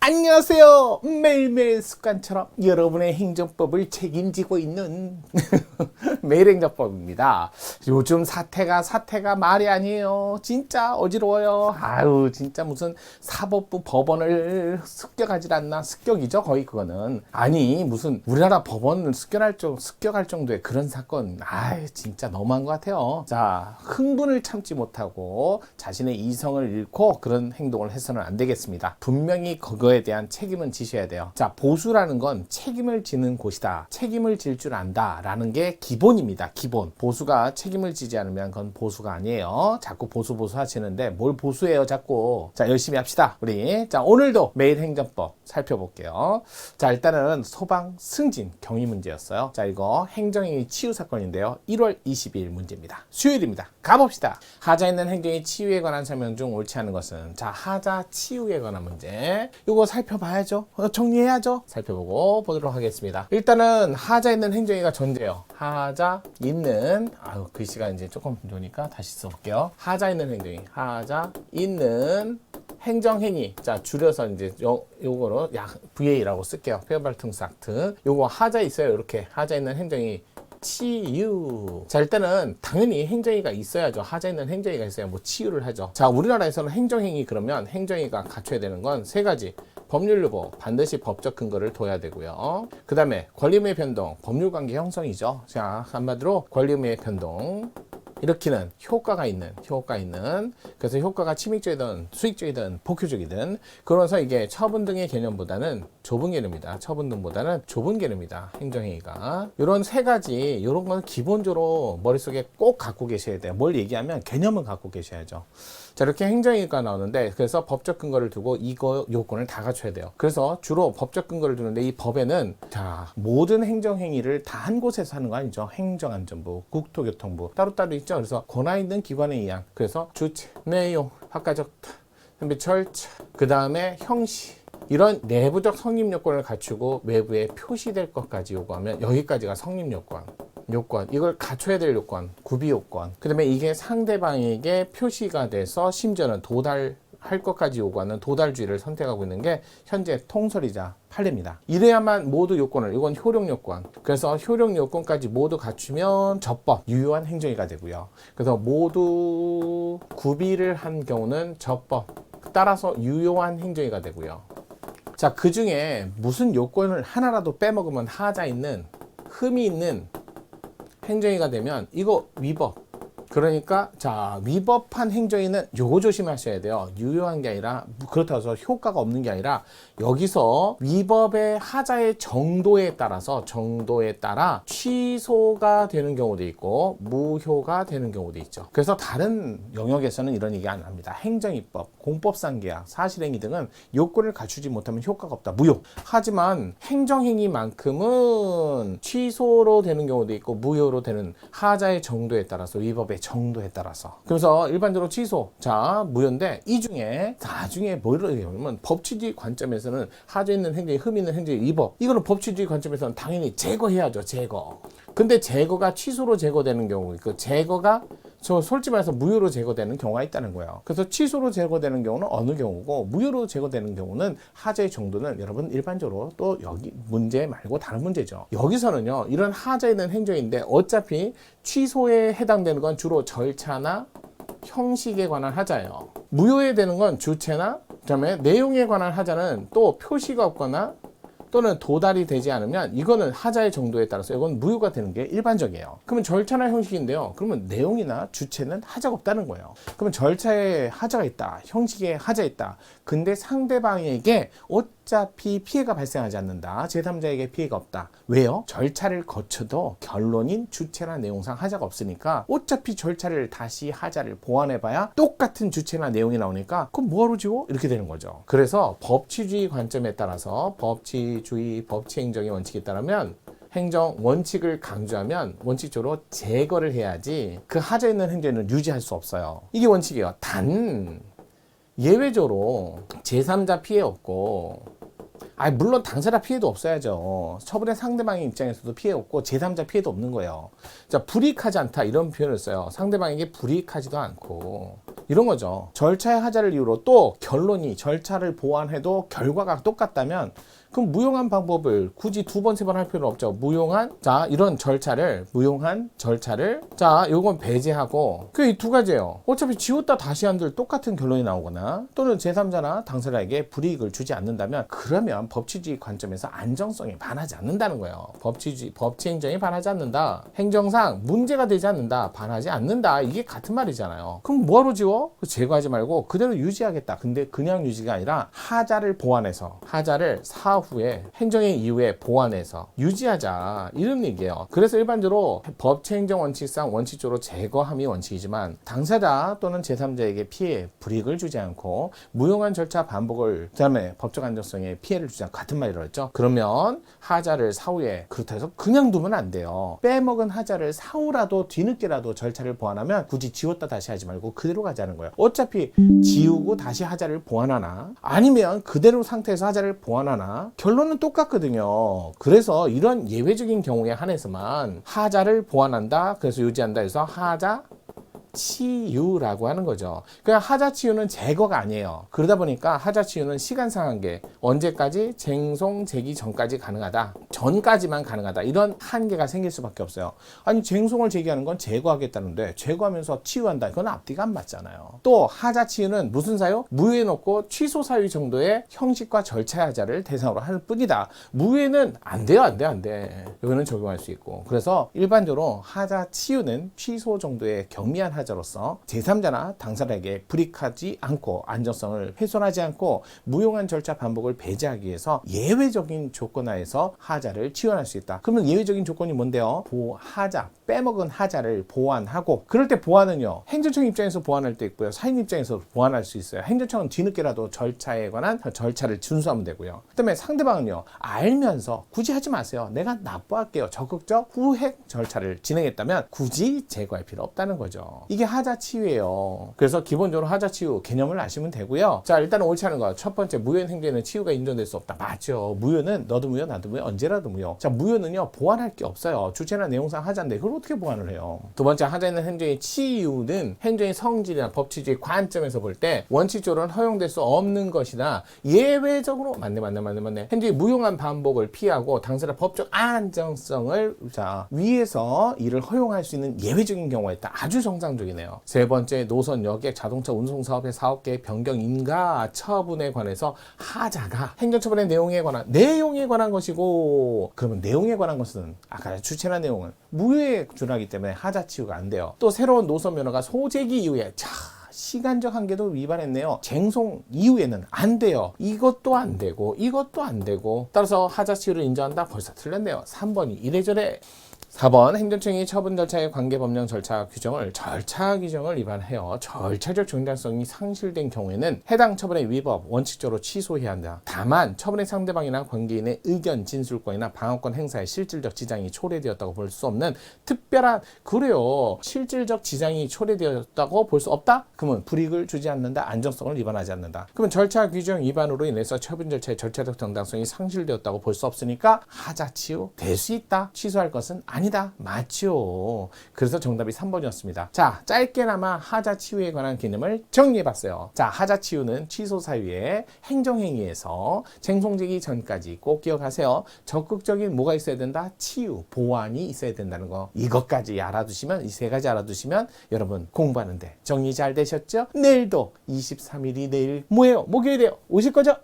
안녕하세요. 매일매일 습관처럼 여러분의 행정법을 책임지고 있는 매일행정법입니다. 요즘 사태가 말이 아니에요. 진짜 어지러워요. 아유, 진짜 무슨 사법부 법원을 습격하질 않나. 습격이죠, 거의 그거는. 아니, 무슨 우리나라 법원을 습격할 정도의 그런 사건. 아유, 진짜 너무한 것 같아요. 자, 흥분을 참지 못하고 자신의 이성을 잃고 그런 행동을 해서는 안 되겠습니다. 분명히 그거에 대한 책임은 지셔야 돼요. 자, 보수라는 건 책임을 지는 곳이다. 책임을 질 줄 안다 라는 게 기본입니다. 기본. 보수가 책임을 지지 않으면 그건 보수가 아니에요. 자꾸 보수 하시는데 뭘 보수해요 자꾸. 자, 열심히 합시다 우리. 자, 오늘도 매일 행정법 살펴볼게요. 자, 일단은 소방 승진 경위 문제였어요. 자, 이거 행정행위 치유 사건인데요. 1월 22일 문제입니다. 수요일입니다. 가봅시다. 하자 있는 행정의 치유에 관한 설명 중 옳지 않은 것은, 자, 하자 치유에 관한 문제. 이거 살펴봐야죠. 정리해야죠. 살펴보고 보도록 하겠습니다. 일단은 하자 있는 행정의가 전제예요. 하자 있는, 글씨가 이제 조금 좋으니까 다시 써볼게요. 하자 있는 행정의, 하자 있는 행정행위. 자, 줄여서 이제 요거로 VA라고 쓸게요. 페어발퉁삭트. 요거 하자 있어요. 이렇게 하자 있는 행정이 치유. 자, 일단은 당연히 행정의가 있어야죠. 하자 있는 행정의가 있어야 뭐 치유를 하죠. 자, 우리나라에서는 행정행위 그러면 행정의가 갖춰야 되는 건 세 가지. 법률 유보, 반드시 법적 근거를 둬야 되고요. 그 다음에 권리의무의 변동, 법률관계 형성이죠. 자, 한마디로 권리의무의 변동 일으키는 효과가 있는. 그래서 효과가 침익적이든 수익적이든 복효적이든, 그러면서 이게 처분 등의 개념보다는 좁은 개념이다. 처분 등보다는 좁은 개념이다. 행정행위가. 이런 세 가지, 이런 건 기본적으로 머릿속에 꼭 갖고 계셔야 돼요. 뭘 얘기하면 개념은 갖고 계셔야죠. 자, 이렇게 행정행위가 나오는데, 그래서 법적 근거를 두고 이거 요건을 다 갖춰야 돼요. 그래서 주로 법적 근거를 두는데, 이 법에는 자, 모든 행정행위를 다 한 곳에서 하는 거 아니죠. 행정안전부, 국토교통부 따로따로 있죠. 그래서 권한 있는 기관에 의한, 그래서 주체, 내용, 학과적 준비 절차, 그 다음에 형식, 이런 내부적 성립 요건을 갖추고 외부에 표시될 것까지 요구하면 여기까지가 성립 요건. 이걸 갖춰야 될 요건, 구비 요건. 그 다음에 이게 상대방에게 표시가 돼서 심지어는 도달할 것까지 요구하는 도달주의를 선택하고 있는 게 현재 통설이자 판례입니다. 이래야만 모두 요건을, 이건 효력 요건. 그래서 효력 요건까지 모두 갖추면 적법, 유효한 행정의가 되고요. 그래서 모두 구비를 한 경우는 적법, 따라서 유효한 행정의가 되고요. 자, 그 중에 무슨 요건을 하나라도 빼먹으면 하자 있는, 흠이 있는 행정의가 되면 이거 위법. 그러니까 자, 위법한 행정의는 요거 조심하셔야 돼요. 유효한 게 아니라, 그렇다고 해서 효과가 없는 게 아니라, 여기서 위법의 하자의 정도에 따라 취소가 되는 경우도 있고 무효가 되는 경우도 있죠. 그래서 다른 영역에서는 이런 얘기 안 합니다. 행정입법, 공법상계약, 사실행위 등은 요건을 갖추지 못하면 효과가 없다. 무효. 하지만 행정행위만큼은 취소로 되는 경우도 있고 무효로 되는, 하자의 정도에 따라서, 위법의 정도에 따라서. 그래서 일반적으로 취소, 자, 무효인데, 이 중에 나중에 뭐를 얘기하면 법치주의 관점에서는 하자 있는 행정이, 흠 있는 행정이 위법, 이거는 법치주의 관점에서는 당연히 제거해야죠. 제거. 근데 제거가 취소로 제거되는 경우, 그 제거가 솔직히 말해서 무효로 제거되는 경우가 있다는 거예요. 그래서 취소로 제거되는 경우는 어느 경우고, 무효로 제거되는 경우는 하자의 정도는 여러분 일반적으로 또 여기 문제 말고 다른 문제죠. 여기서는요, 이런 하자 있는 행정인데 어차피 취소에 해당되는 건 주로 절차나 형식에 관한 하자예요. 무효에 되는 건 주체나, 그다음에 내용에 관한 하자는 또 표시가 없거나 또는 도달이 되지 않으면 이거는 하자의 정도에 따라서 이건 무효가 되는 게 일반적이에요. 그러면 절차나 형식인데요. 그러면 내용이나 주체는 하자가 없다는 거예요. 그러면 절차에 하자가 있다, 형식에 하자 있다. 근데 상대방에게 어차피 피해가 발생하지 않는다. 제3자에게 피해가 없다. 왜요? 절차를 거쳐도 결론인 주체나 내용상 하자가 없으니까 어차피 절차를 다시 하자를 보완해봐야 똑같은 주체나 내용이 나오니까 그럼 뭐하러 지워? 이렇게 되는 거죠. 그래서 법치주의 관점에 따라서 법치주의, 법치행정의 원칙에 따르면 행정 원칙을 강조하면 원칙적으로 제거를 해야지 그 하자 있는 행정은 유지할 수 없어요. 이게 원칙이에요. 단 예외적으로 제3자 피해 없고, 물론 당사자 피해도 없어야죠. 처분의 상대방의 입장에서도 피해 없고 제3자 피해도 없는 거예요. 자, 불이익하지 않다 이런 표현을 써요. 상대방에게 불이익하지도 않고 이런 거죠. 절차의 하자를 이유로 또 결론이 절차를 보완해도 결과가 똑같다면 그럼 무용한 방법을 굳이 두 번, 세 번 할 필요는 없죠. 이런 무용한 절차를, 요건 배제하고, 그 이 두 가지예요. 어차피 지웠다 다시 한들 똑같은 결론이 나오거나, 또는 제3자나 당사자에게 불이익을 주지 않는다면, 그러면 법치주의 관점에서 안정성이 반하지 않는다는 거예요. 법치 행정이 반하지 않는다. 행정상 문제가 되지 않는다. 반하지 않는다. 이게 같은 말이잖아요. 그럼 뭐하러 지워? 제거하지 말고 그대로 유지하겠다. 근데 그냥 유지가 아니라 하자를 보완해서, 하자를 후에 행정의 이후에 보완해서 유지하자, 이런 얘기예요. 그래서 일반적으로 법치 행정 원칙상 원칙적으로 제거함이 원칙이지만 당사자 또는 제3자에게 피해, 불이익을 주지 않고 무용한 절차 반복을, 그다음에 법적 안정성에 피해를 주지 않고, 같은 말이라고 했죠. 그러면 하자를 사후에, 그렇다 해서 그냥 두면 안 돼요. 빼먹은 하자를 사후라도 뒤늦게라도 절차를 보완하면 굳이 지웠다 다시 하지 말고 그대로 가자는 거예요. 어차피 지우고 다시 하자를 보완하나 아니면 그대로 상태에서 하자를 보완하나 결론은 똑같거든요. 그래서 이런 예외적인 경우에 한해서만 하자를 보완한다, 그래서 유지한다 해서 하자 치유라고 하는 거죠. 그냥 하자 치유는 제거가 아니에요. 그러다 보니까 하자 치유는 시간 상한계, 언제까지? 쟁송 제기 전까지 가능하다, 전까지만 가능하다, 이런 한계가 생길 수밖에 없어요. 아니, 쟁송을 제기하는 건 제거하겠다는데 제거하면서 치유한다, 이건 앞뒤가 안 맞잖아요. 또 하자 치유는 무슨 사유? 무효에 놓고 취소 사유 정도의 형식과 절차의 하자를 대상으로 할 뿐이다. 무효에는 안 돼요. 이거는 적용할 수 있고, 그래서 일반적으로 하자 치유는 취소 정도의 경미한 하자로서 제3자나 당사자에게 불이익하지 않고 안정성을 훼손하지 않고 무용한 절차 반복을 배제하기 위해서 예외적인 조건 하에서 하자를 치환할 수 있다. 그러면 예외적인 조건이 뭔데요? 하자, 빼먹은 하자를 보완하고, 그럴 때 보완은요, 행정청 입장에서 보완할 때 있고요, 사인 입장에서 보완할 수 있어요. 행정청은 뒤늦게라도 절차에 관한 절차를 준수하면 되고요. 그다음에 상대방은요, 알면서 굳이 하지 마세요, 내가 납부할게요, 적극적 후획 절차를 진행했다면 굳이 제거할 필요 없다는 거죠. 이게 하자 치유예요. 그래서 기본적으로 하자 치유 개념을 아시면 되고요. 자, 일단은 옳지 않은 거. 첫 번째, 무효인 행위에는 치유가 인정될 수 없다. 맞죠. 무효는 너도 무효, 나도 무효, 언제라도 무효. 자, 무효는요, 보완할 게 없어요. 주체나 내용상 하자인데 그걸 어떻게 보완을 해요? 두 번째, 하자 있는 행정의 치유는 행정의 성질이나 법치주의 관점에서 볼 때 원칙적으로는 허용될 수 없는 것이나 예외적으로 맞네. 행정의 무용한 반복을 피하고 당사자 법적 안정성을 위해서 이를 허용할 수 있는 예외적인 경우가 있다. 아주 정상적이네요. 세 번째, 노선, 여객, 자동차 운송 사업의 사업계획 변경 인가 처분에 관해서 하자가 행정처분의 내용에 관한 것이고, 그러면 내용에 관한 것은 아까 주체나 내용은 무효에 준하기 때문에 하자 치유가 안 돼요. 또 새로운 노선 면허가 소재기 이후에 시간적 한계도 위반했네요. 쟁송 이후에는 안 돼요. 이것도 안 되고 따라서 하자 치유를 인정한다? 벌써 틀렸네요. 3번이 이래저래. 4번, 행정청이 처분 절차의 관계 법령 절차 규정을 위반해요. 절차적 정당성이 상실된 경우에는 해당 처분의 위법 원칙적으로 취소해야 한다. 다만 처분의 상대방이나 관계인의 의견 진술권이나 방어권 행사에 실질적 지장이 초래되었다고 볼 수 없는 특별한, 그래요, 실질적 지장이 초래되었다고 볼 수 없다? 그러면 불이익을 주지 않는다, 안정성을 위반하지 않는다. 그러면 절차 규정 위반으로 인해서 처분 절차의 절차적 정당성이 상실되었다고 볼 수 없으니까 하자 치유 될 수 있다, 취소할 것은 아니다. 맞죠. 그래서 정답이 3번이었습니다. 자, 짧게나마 하자 치유에 관한 개념을 정리해봤어요. 자, 하자 치유는 취소 사유의 행정행위에서 쟁송되기 전까지 꼭 기억하세요. 적극적인 뭐가 있어야 된다? 치유, 보완이 있어야 된다는 거. 이것까지 알아두시면, 이 세 가지 알아두시면 여러분 공부하는데 정리 잘 되셨죠? 내일도 23일이 내일 뭐예요? 목요일이에요. 오실 거죠?